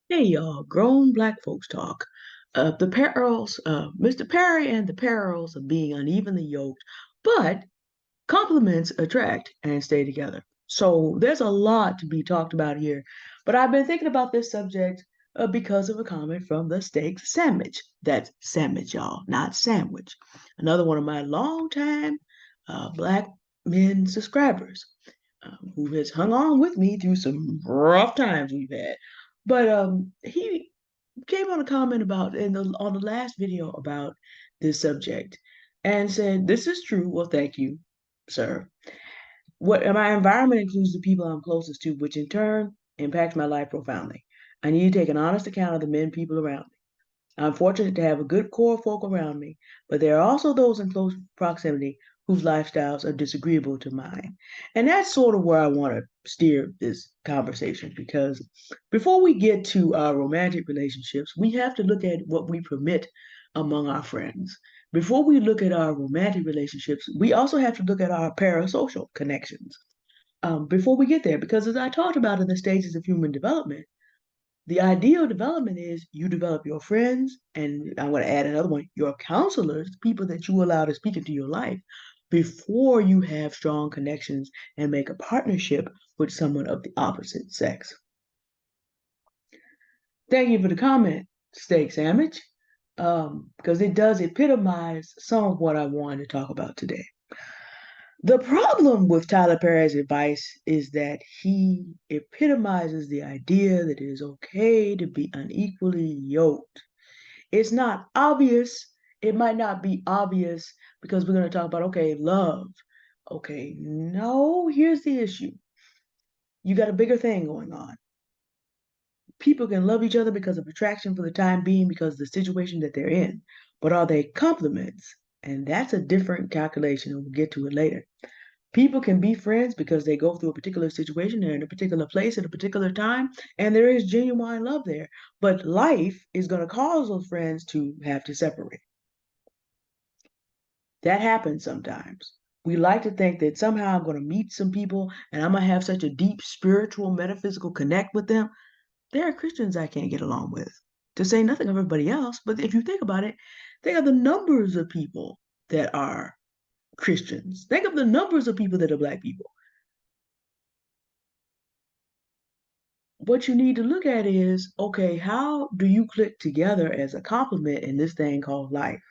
Hey y'all, grown black folks talk. The perils, Mr. Perry and the perils of being unevenly yoked, but compliments attract and stay together. So there's a lot to be talked about here, but I've been thinking about this subject because of a comment from the steak sandwich. That's sandwich, y'all, not sandwich. Another one of my longtime black men subscribers who has hung on with me through some rough times we've had. But he came on a comment about on the last video about this subject and said, "This is true." Well, thank you, sir. What my environment includes the people I'm closest to, which in turn impacts my life profoundly. I need to take an honest account of the men people around me. I'm fortunate to have a good core of folk around me, but there are also those in close proximity whose lifestyles are disagreeable to mine. And that's sort of where I want to steer this conversation because before we get to our romantic relationships, we have to look at what we permit among our friends. Before we look at our romantic relationships, we also have to look at our parasocial connections. Before we get there, because as I talked about in the stages of human development, the ideal development is you develop your friends, and I'm going to add another one, your counselors, people that you allow to speak into your life before you have strong connections and make a partnership with someone of the opposite sex. Thank you for the comment, Steak Sandwich, because it does epitomize some of what I wanted to talk about today. The problem with Tyler Perry's advice is that he epitomizes the idea that it is okay to be unequally yoked. It's not obvious. It might not be obvious because we're going to talk about, okay, love. Okay, no, here's the issue. You got a bigger thing going on. People can love each other because of attraction for the time being because of the situation that they're in. But are they compliments? And that's a different calculation, and we'll get to it later. People can be friends because they go through a particular situation, they're in a particular place at a particular time, and there is genuine love there. But life is going to cause those friends to have to separate. That happens sometimes. We like to think that somehow I'm going to meet some people and I'm going to have such a deep spiritual, metaphysical connect with them. There are Christians I can't get along with, to say nothing of everybody else. But if you think about it, think of the numbers of people that are Christians. Think of the numbers of people that are Black people. What you need to look at is, okay, how do you click together as a complement in this thing called life?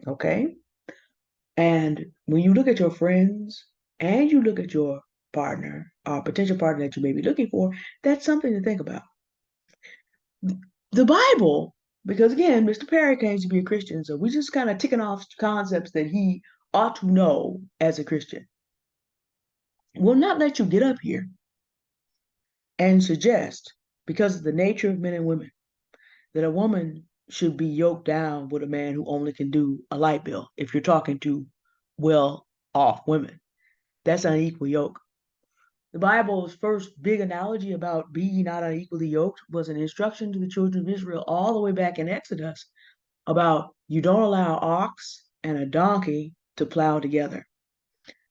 Okay? And when you look at your friends and you look at your partner or potential partner that you may be looking for, that's something to think about. The Bible, because again, Mr. Perry claims to be a Christian, so we just kind of ticking off concepts that he ought to know as a Christian, will not let you get up here and suggest, because of the nature of men and women, that a woman should be yoked down with a man who only can do a light bill if you're talking to well off women. That's unequal yoke. The Bible's first big analogy about being not unequally yoked was an instruction to the children of Israel all the way back in Exodus about you don't allow ox and a donkey to plow together.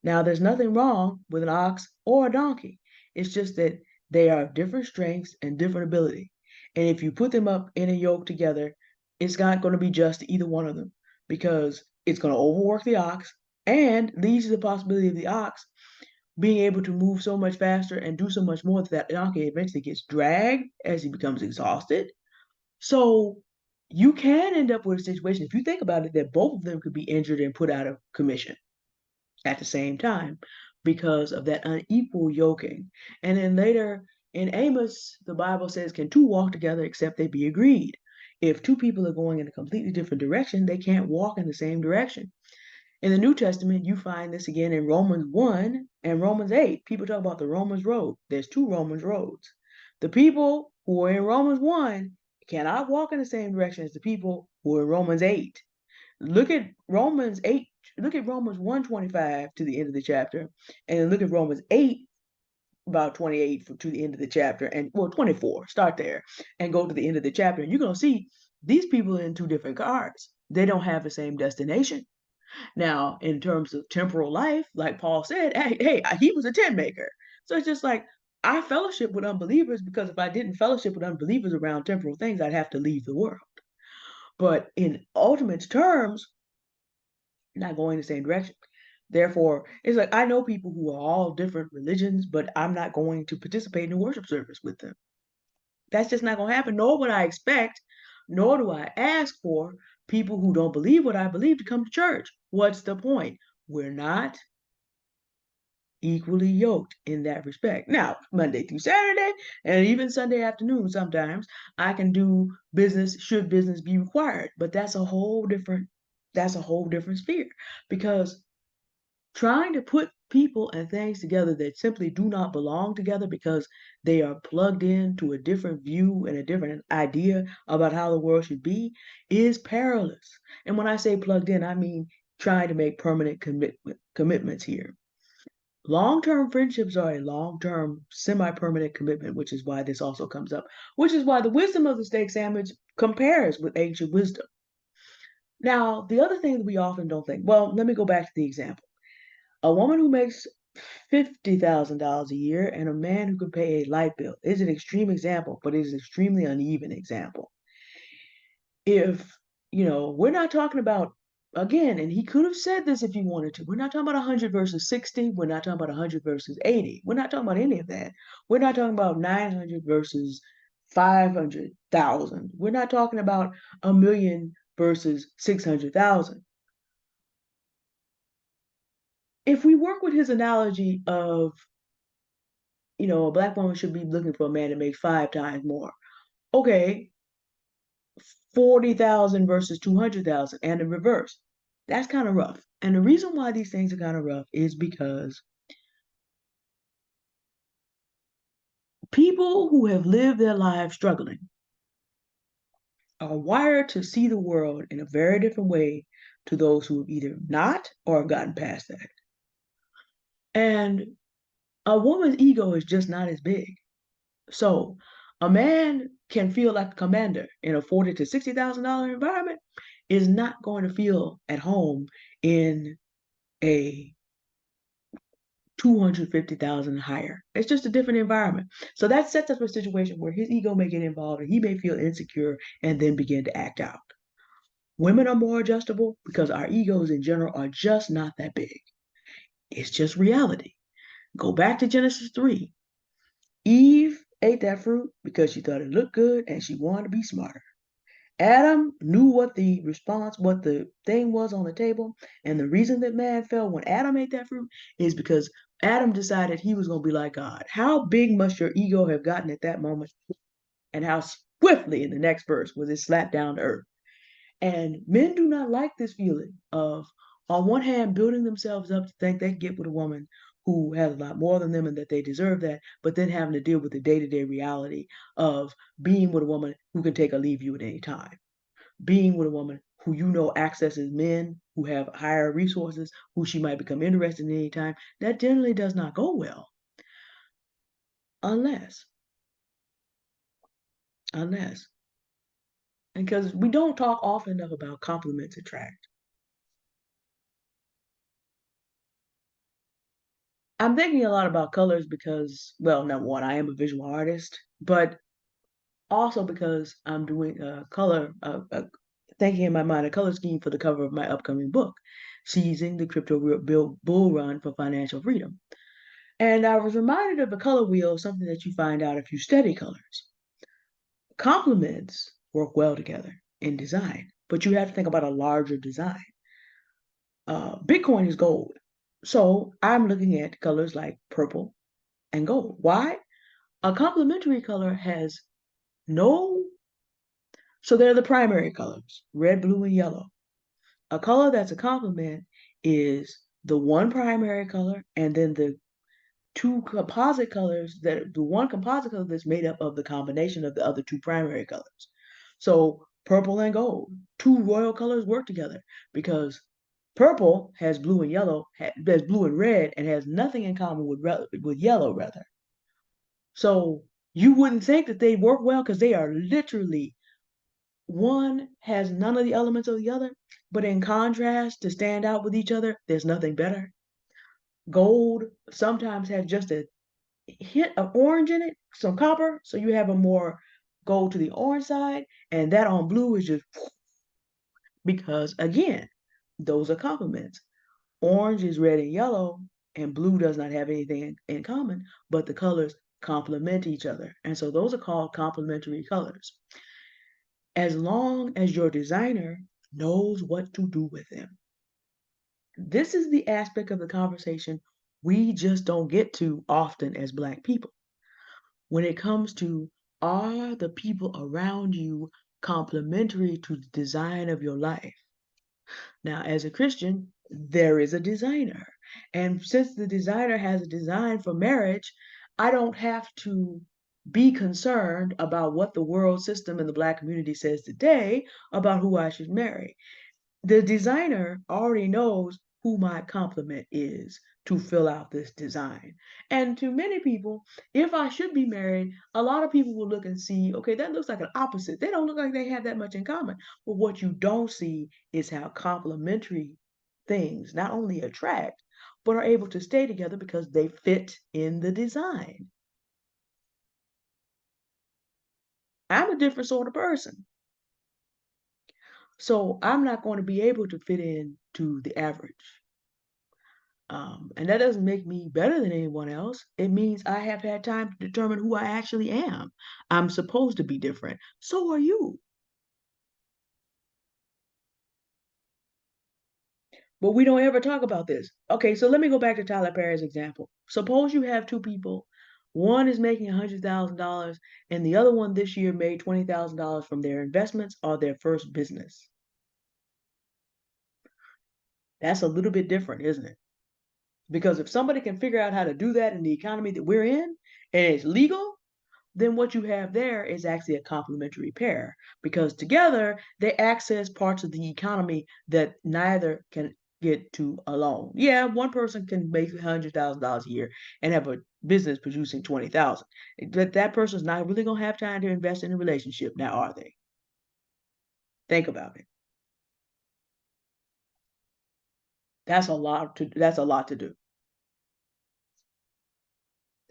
Now, there's nothing wrong with an ox or a donkey. It's just that they are of different strengths and different ability. And if you put them up in a yoke together, it's not going to be just to either one of them because it's going to overwork the ox and leads to the possibility of the ox being able to move so much faster and do so much more that that donkey eventually gets dragged as he becomes exhausted. So you can end up with a situation, if you think about it, that both of them could be injured and put out of commission at the same time because of that unequal yoking. And then later in Amos, the Bible says, can two walk together except they be agreed? If two people are going in a completely different direction, they can't walk in the same direction. In the New Testament, you find this again in Romans 1 and Romans 8. People talk about the Romans road. There's two Romans roads. The people who are in Romans 1 cannot walk in the same direction as the people who are in Romans 8. Look at Romans 8, look at Romans 1:25 to the end of the chapter, and then look at Romans 8, about 28 to the end of the chapter, and well, 24, start there, and go to the end of the chapter. And you're going to see these people are in two different cars. They don't have the same destination. Now, in terms of temporal life, like Paul said, hey, he was a tent maker. So it's just like, I fellowship with unbelievers because if I didn't fellowship with unbelievers around temporal things, I'd have to leave the world. But in ultimate terms, not going the same direction. Therefore, it's like I know people who are all different religions, but I'm not going to participate in a worship service with them. That's just not going to happen, nor would I expect, nor do I ask for people who don't believe what I believe to come to church. What's the point? We're not equally yoked in that respect. Now, Monday through Saturday, and even Sunday afternoon, sometimes I can do business should business be required, but that's a whole different sphere because trying to put people and things together that simply do not belong together because they are plugged into a different view and a different idea about how the world should be is perilous. And when I say plugged in, I mean trying to make permanent commitments here. Long-term friendships are a long-term, semi-permanent commitment, which is why this also comes up, which is why the wisdom of the steak sandwich compares with ancient wisdom. Now, the other thing that we often don't think, well, let me go back to the example. A woman who makes $50,000 a year and a man who can pay a light bill is an extreme example, but it is an extremely uneven example. If, we're not talking about, again, and he could have said this if he wanted to, we're not talking about 100 versus 60, we're not talking about 100 versus 80, we're not talking about any of that. We're not talking about 900 versus 500,000. We're not talking about a million versus 600,000. If we work with his analogy of, a black woman should be looking for a man to make 5 times more. Okay, 40,000 versus 200,000 and the reverse. That's kind of rough. And the reason why these things are kind of rough is because people who have lived their lives struggling are wired to see the world in a very different way to those who have either not or have gotten past that. And a woman's ego is just not as big. So a man can feel like a commander in a $40,000 to $60,000 environment is not going to feel at home in a 250,000 higher. It's just a different environment. So that sets up a situation where his ego may get involved and he may feel insecure and then begin to act out. Women are more adjustable because our egos in general are just not that big. It's just reality. Go back to Genesis 3. Eve ate that fruit because she thought it looked good and she wanted to be smarter. Adam knew what the thing was on the table. And the reason that man fell when Adam ate that fruit is because Adam decided he was going to be like God. How big must your ego have gotten at that moment? And how swiftly in the next verse was it slapped down to earth? And men do not like this feeling of, on one hand, building themselves up to think they can get with a woman who has a lot more than them and that they deserve that, but then having to deal with the day-to-day reality of being with a woman who can take or leave you at any time, being with a woman who accesses men who have higher resources, who she might become interested in any time. That generally does not go well unless, unless, because we don't talk often enough about compliments attract. I'm thinking a lot about colors because, well, number one, I am a visual artist, but also because I'm doing thinking in my mind a color scheme for the cover of my upcoming book, Seizing the Crypto Bull Run for Financial Freedom. And I was reminded of the color wheel, something that you find out if you study colors. Complements work well together in design, but you have to think about a larger design. Bitcoin is gold. So I'm looking at colors like purple and gold. Why? A complementary color has no, so they're the primary colors, red, blue, and yellow. A color that's a complement is the one primary color and then the one composite color that's made up of the combination of the other two primary colors. So purple and gold, two royal colors work together because purple has blue and yellow, has blue and red, and has nothing in common with yellow, rather. So you wouldn't think that they work well because they are literally one has none of the elements of the other, but in contrast, to stand out with each other, there's nothing better. Gold sometimes has just a hit an orange in it, some copper, so you have a more gold to the orange side, and that on blue is just because again, those are complements. Orange is red and yellow, and blue does not have anything in common, but the colors complement each other. And so those are called complementary colors. As long as your designer knows what to do with them. This is the aspect of the conversation we just don't get to often as Black people. When it comes to, are the people around you complementary to the design of your life? Now, as a Christian, there is a designer. And since the designer has a design for marriage, I don't have to be concerned about what the world system and the Black community says today about who I should marry. The designer already knows who my complement is to fill out this design. And to many people, if I should be married, a lot of people will look and see, okay, that looks like an opposite. They don't look like they have that much in common. But what you don't see is how complementary things not only attract, but are able to stay together because they fit in the design. I'm a different sort of person. So I'm not going to be able to fit in to the average. And that doesn't make me better than anyone else. It means I have had time to determine who I actually am. I'm supposed to be different. So are you. But we don't ever talk about this. Okay, so let me go back to Tyler Perry's example. Suppose you have two people. One is making $100,000 and the other one this year made $20,000 from their investments or their first business. That's a little bit different, isn't it? Because if somebody can figure out how to do that in the economy that we're in and it's legal, then what you have there is actually a complementary pair because together they access parts of the economy that neither can get to alone. Yeah, one person can make $100,000 a year and have a business producing 20,000, but that person's not really gonna have time to invest in a relationship now, are they? Think about it. That's a lot to do.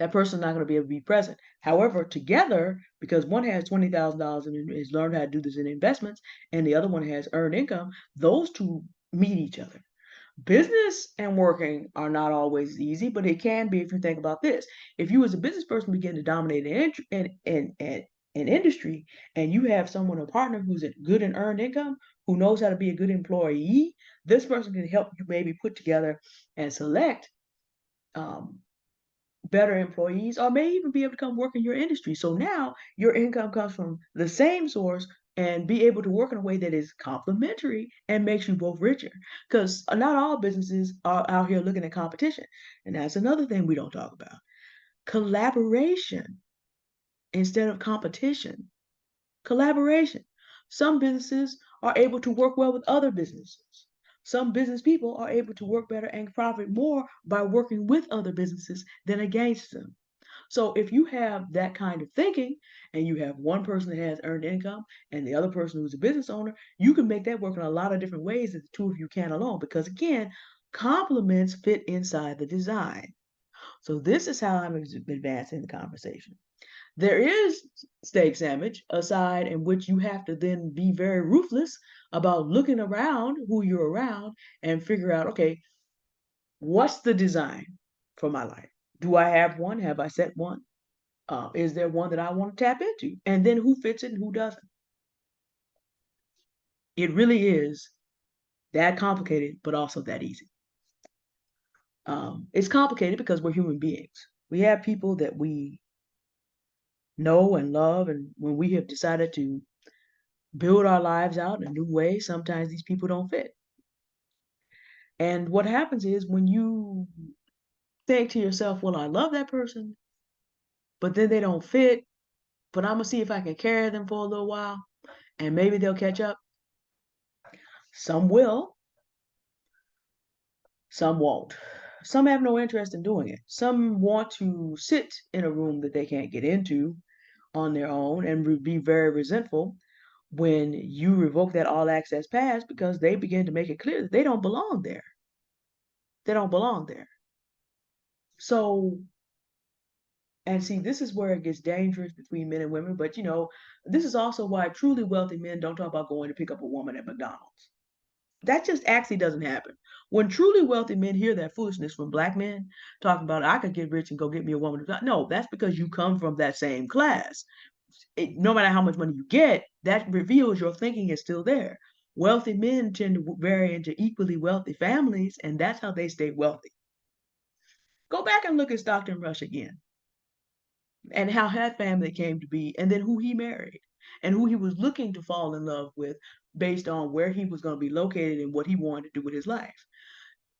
That person's not going to be able to be present. However, together, because one has $20,000 and has learned how to do this in investments, and the other one has earned income, those two meet each other. Business and working are not always easy, but it can be if you think about this. If you as a business person begin to dominate an industry and you have someone, a partner who's good in earned income, who knows how to be a good employee, this person can help you maybe put together and select um, better employees or may even be able to come work in your industry. So now your income comes from the same source and be able to work in a way that is complementary and makes you both richer. Because not all businesses are out here looking at competition. And that's another thing we don't talk about. Collaboration instead of competition. Collaboration. Some businesses are able to work well with other businesses. Some business people are able to work better and profit more by working with other businesses than against them. So if you have that kind of thinking and you have one person that has earned income and the other person who's a business owner, you can make that work in a lot of different ways that the two of you can alone because again, complements fit inside the design. So this is how I'm advancing the conversation. There is steak sandwich, a side in which you have to then be very ruthless about looking around who you're around and figure out, okay, what's the design for my life? Do I have one? Have I set one? Is there one that I want to tap into? And then who fits it and who doesn't? It really is that complicated, but also that easy. It's complicated because we're human beings. We have people that we know and love, and when we have decided to build our lives out in a new way, sometimes these people don't fit. And what happens is when you think to yourself, well, I love that person, but then they don't fit, but I'm gonna see if I can carry them for a little while and maybe they'll catch up. Some will, some won't. Some have no interest in doing it. Some want to sit in a room that they can't get into on their own and be very resentful when you revoke that all access pass because they begin to make it clear that they don't belong there. They don't belong there. So And see, this is where it gets dangerous between men and women. But this is also why truly wealthy men don't talk about going to pick up a woman at McDonald's. That just actually doesn't happen. When truly wealthy men hear that foolishness from black men talking about I could get rich and go get me a woman, no, that's because you come from that same class. No matter how much money you get, that reveals your thinking is still there. Wealthy men tend to marry into equally wealthy families, and that's how they stay wealthy. Go back and look at Stockton Rush again and how that family came to be, and then who he married and who he was looking to fall in love with based on where he was going to be located and what he wanted to do with his life.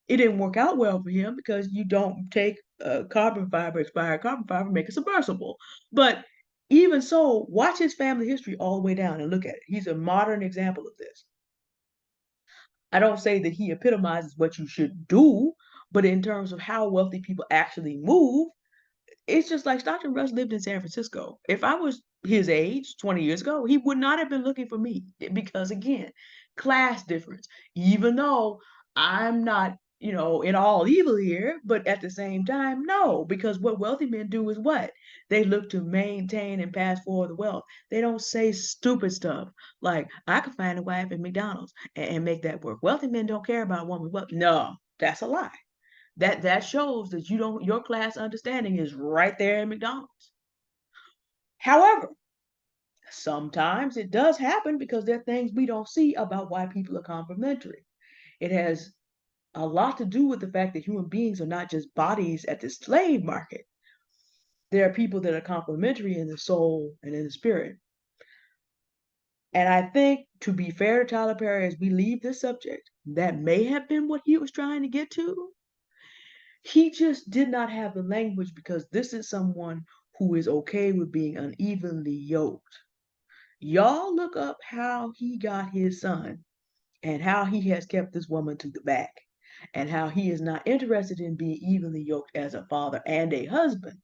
It didn't work out well for him because you don't take carbon fiber, expired carbon fiber, make a submersible. But even so, watch his family history all the way down and look at it. He's a modern example of this. I don't say that he epitomizes what you should do, but in terms of how wealthy people actually move, it's just like Stockton Rush lived in San Francisco. If I was his age 20 years ago, he would not have been looking for me because, again, class difference. Even though I'm not, in all evil here, but at the same time, no, because what wealthy men do is what? They look to maintain and pass forward the wealth. They don't say stupid stuff like, I could find a wife at McDonald's and make that work. Wealthy men don't care about a woman. Well, no, that's a lie. That shows that your class understanding is right there at McDonald's. However, sometimes it does happen because there are things we don't see about why people are complementary. It has a lot to do with the fact that human beings are not just bodies at the slave market. There are people that are complementary in the soul and in the spirit. And I think, to be fair to Tyler Perry, as we leave this subject, that may have been what he was trying to get to. He just did not have the language because this is someone who is okay with being unevenly yoked. Y'all look up how he got his son and how he has kept this woman to the back and how he is not interested in being evenly yoked as a father and a husband.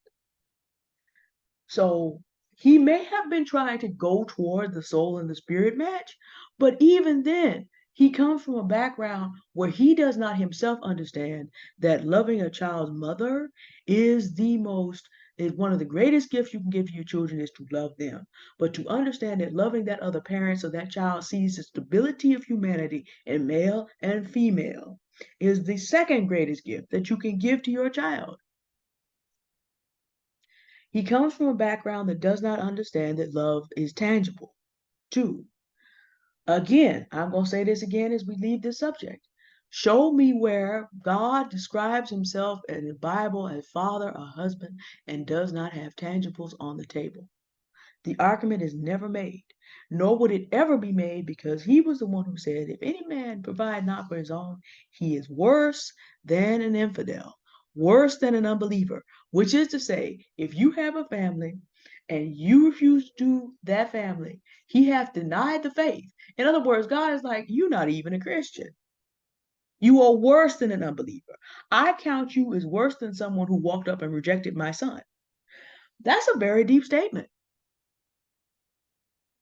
So he may have been trying to go toward the soul and the spirit match, but even then, he comes from a background where he does not himself understand that loving a child's mother is one of the greatest gifts you can give to your children is to love them. But to understand that loving that other parent so that child sees the stability of humanity in male and female is the second greatest gift that you can give to your child. He comes from a background that does not understand that love is tangible. Two, again, I'm going to say this again as we leave this subject. Show me where God describes himself in the Bible as father or husband and does not have tangibles on the table. The argument is never made, nor would it ever be made because he was the one who said, if any man provide not for his own, he is worse than an infidel, worse than an unbeliever, which is to say, if you have a family and you refuse to do that family, he hath denied the faith. In other words, God is like, you're not even a Christian. You are worse than an unbeliever. I count you as worse than someone who walked up and rejected my son. That's a very deep statement.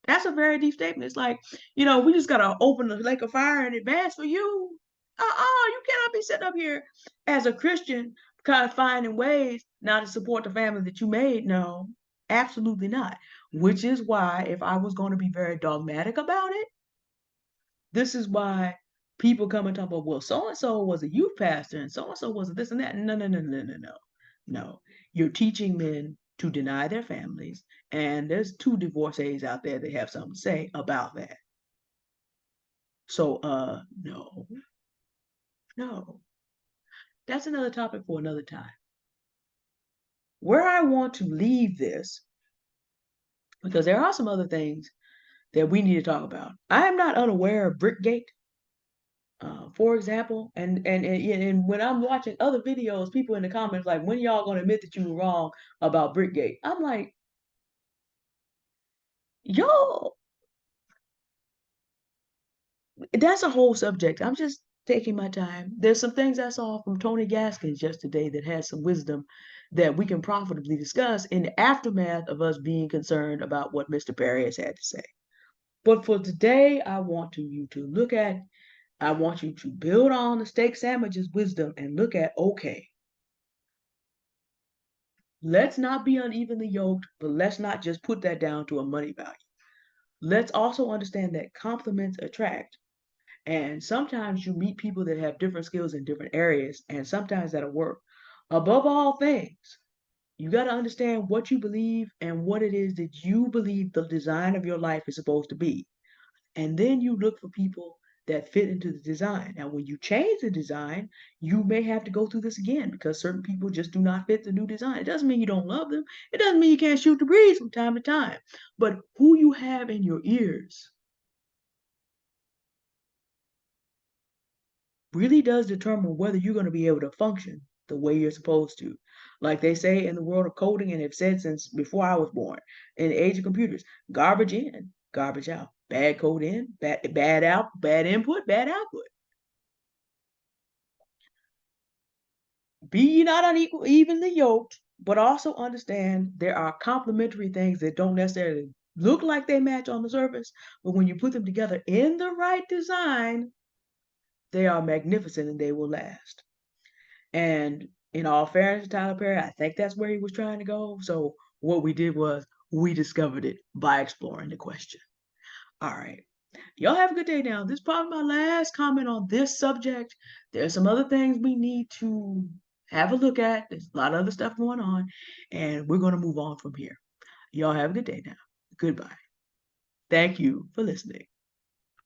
That's a very deep statement. It's like, we just gotta open the lake of fire in advance for you. You cannot be sitting up here as a Christian, kind of finding ways now to support the family that you made. No, absolutely not. Which is why, if I was going to be very dogmatic about it, this is why people come and talk about, well, so and so was a youth pastor and so was a this and that. No, no, no, no, no, no. No. You're teaching men to deny their families, and there's two divorcees out there that have something to say about that. So, no, no. That's another topic for another time. Where I want to leave this, because there are some other things that we need to talk about. I am not unaware of Brickgate. For example, and when I'm watching other videos, people in the comments like, when y'all gonna admit that you were wrong about Brickgate? I'm like, y'all, that's a whole subject. I'm just taking my time. There's some things I saw from Tony Gaskins yesterday that has some wisdom that we can profitably discuss in the aftermath of us being concerned about what Mr. Perry has had to say. But for today, I want you to build on the steak sandwiches wisdom and look at, okay, Let's not be unevenly yoked, but let's not just put that down to a money value. Let's also understand that complements attract. And sometimes you meet people that have different skills in different areas, and sometimes that'll work. Above all things, you got to understand what you believe and what it is that you believe the design of your life is supposed to be. And then you look for people that fit into the design. Now, when you change the design, you may have to go through this again because certain people just do not fit the new design. It doesn't mean you don't love them. It doesn't mean you can't shoot the breeze from time to time. But who you have in your ears really does determine whether you're going to be able to function the way you're supposed to. Like they say in the world of coding and have said since before I was born, in the age of computers, garbage in, garbage out. Bad code in, bad out, bad input, bad output. Be ye not unequal, evenly yoked, but also understand there are complementary things that don't necessarily look like they match on the surface, but when you put them together in the right design, they are magnificent and they will last. And in all fairness to Tyler Perry, I think that's where he was trying to go. So what we did was we discovered it by exploring the question. All right. Y'all have a good day now. This is probably my last comment on this subject. There's some other things we need to have a look at. There's a lot of other stuff going on, and we're going to move on from here. Y'all have a good day now. Goodbye. Thank you for listening.